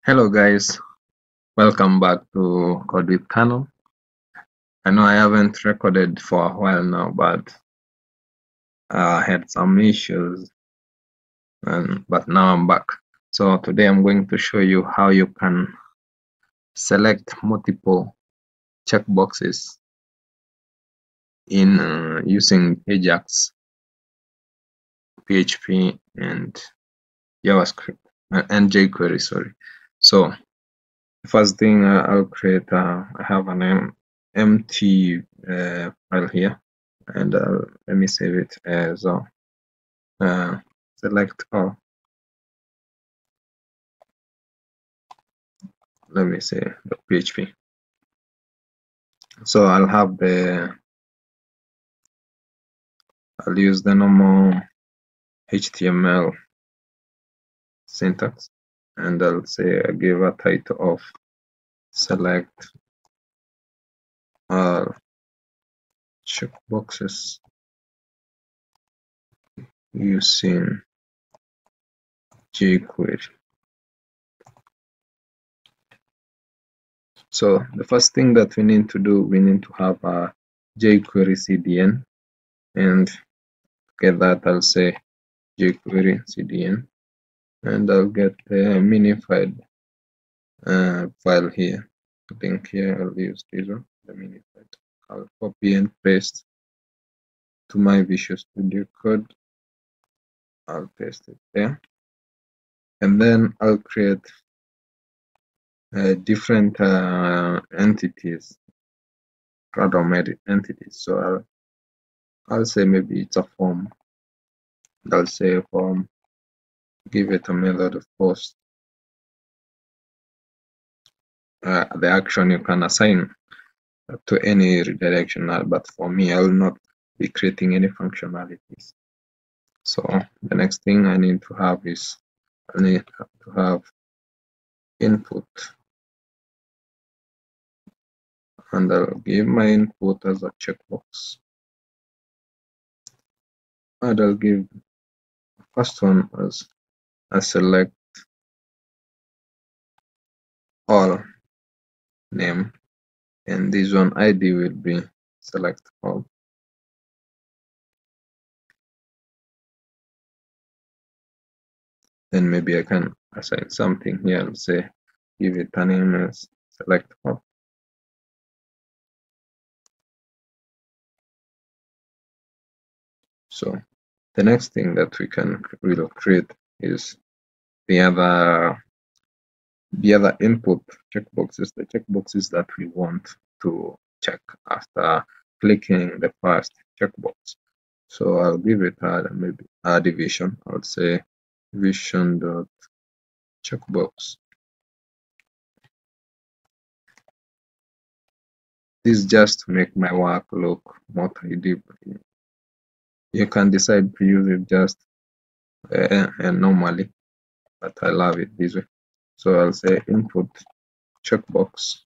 Hello guys, welcome back to Code with Kano. I know I haven't recorded for a while now, but I had some issues, but now I'm back. So today I'm going to show you how you can select multiple checkboxes in using Ajax, PHP, and JavaScript and jQuery. Sorry. So the first thing I'll create, I have an empty file here, and let me save it as select all. Let me say the PHP. So I'll use the normal HTML syntax, and I'll say I give a title of select all checkboxes using jQuery. So the first thing that we need to do, we need to have a jQuery CDN, and to get that I'll say jQuery CDN, and I'll get the minified file here. I think here I'll use this one, the minified. I'll copy and paste to my Visual Studio Code. I'll paste it there, and then I'll create different entities, random entities. So I'll say maybe it's a form. I'll say a form. Give it a method of post. The action you can assign to any redirection, but for me, I will not be creating any functionalities. So the next thing I need to have is I need to have input, and I'll give my input as a checkbox, and I'll give the first one as a select all name, and this one ID will be select all. Then maybe I can assign something here and say give it a name as select all. So the next thing that we'll create is the other input checkboxes, the checkboxes that we want to check after clicking the first checkbox. So I'll give it maybe a division. I'll say division dot checkbox. This is just to make my work look more tidy. You can decide to use it just normally, but I love it this way. So I'll say input checkbox.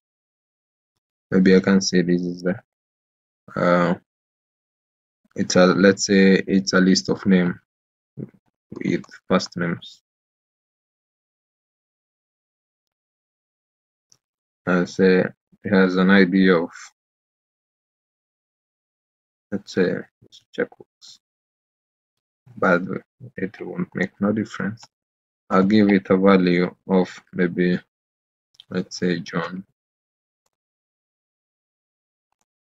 Maybe I can say this is the let's say it's a list of name with first names. I'll say it has an ID of, let's say, checkbox. But it won't make no difference. I'll give it a value of maybe, let's say, John,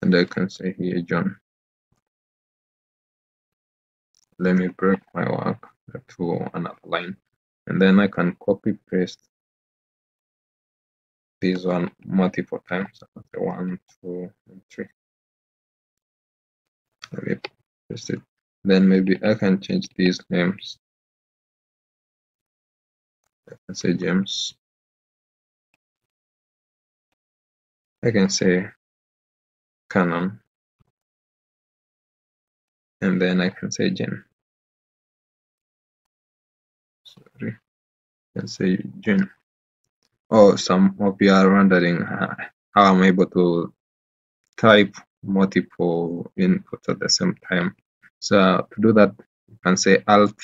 and I can say here John. Let me break my work to another line, and then I can copy paste this one multiple times. Okay, 1, 2, and 3. Let me paste it. Then maybe I can change these names. I can say James. I can say Canon, and then I can say Jen. Sorry, I can say Jen. Oh, some of you are wondering how I'm able to type multiple inputs at the same time. So to do that, you can say Alt.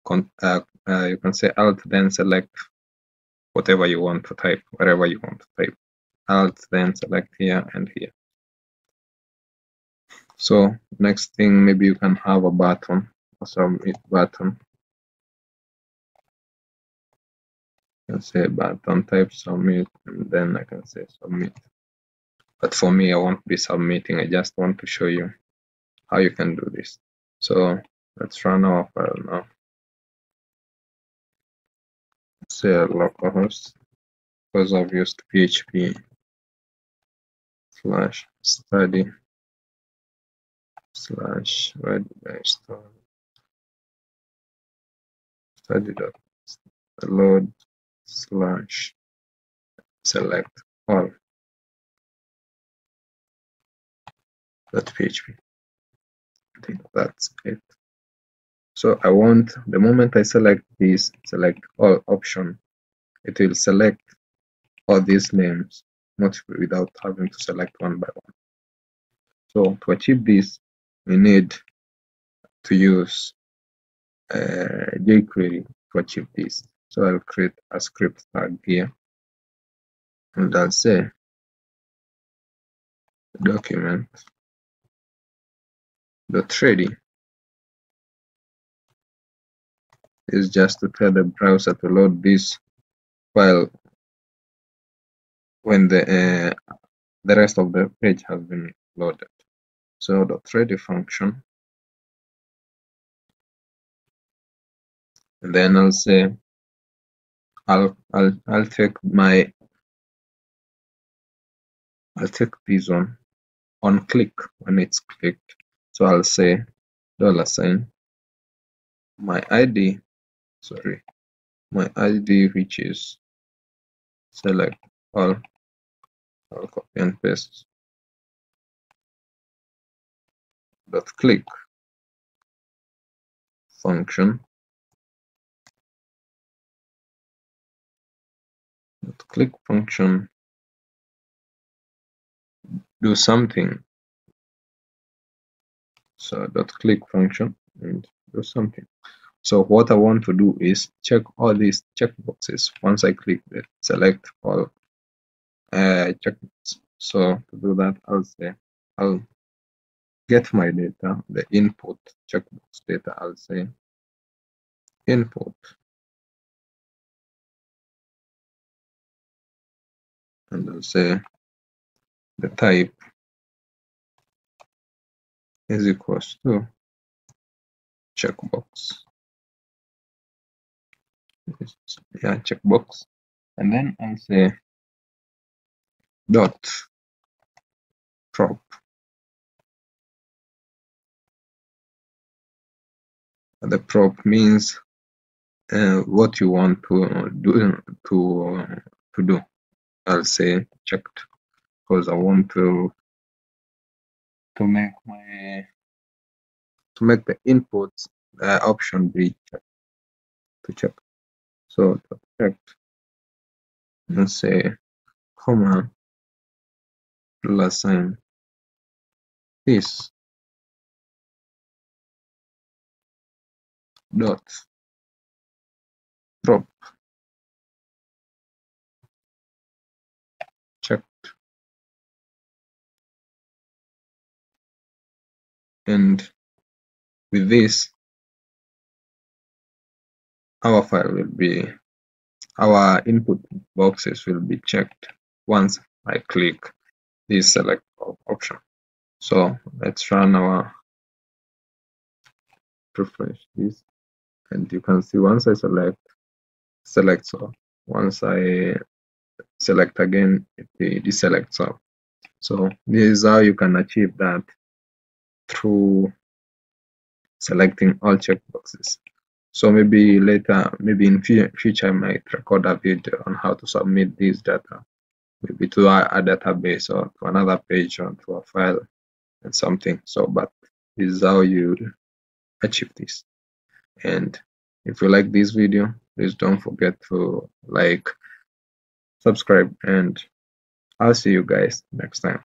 You can say Alt, then select whatever you want to type, wherever you want to type. Alt, then select here and here. So next thing, maybe you can have a button, a submit button. I can say button type submit, and then I can say submit. But for me, I won't be submitting. I just want to show you how you can do this. So let's run our file now. Say localhost, because I've used php/study/ where did I store study.load/ select all .php. I think that's it. So I want, the moment I select this select all option, it will select all these names, not without having to select one by one. So to achieve this, we need to use jQuery to achieve this. So I'll create a script tag here, and I'll say document.ready is just to tell the browser to load this file when the rest of the page has been loaded. So .ready function, and then I'll say I'll take this one on click when it's clicked. So I'll say $, my ID, which is select all. I'll copy and paste .click function. .click function do something. So .click function and do something. So what I want to do is check all these checkboxes once I click the select all checkbox. So to do that, I'll get my data, the input checkbox data. I'll say input, and I'll say the type is equals to checkbox. Yeah, checkbox, and then I'll say dot prop. The prop means what you want to do. I'll say checked, because I want to make the inputs option be check. So checked, and say comma $sign this dot prop checked, and with this our input boxes will be checked once I click this select option. So let's run our refresh this, and you can see once I select, so once I select again, it deselects all. So this is how you can achieve that through selecting all checkboxes. So maybe later, maybe in future, I might record a video on how to submit this data, maybe to a database or to another page or to a file and something. So, but this is how you achieve this. And if you like this video, please don't forget to like, subscribe, and I'll see you guys next time.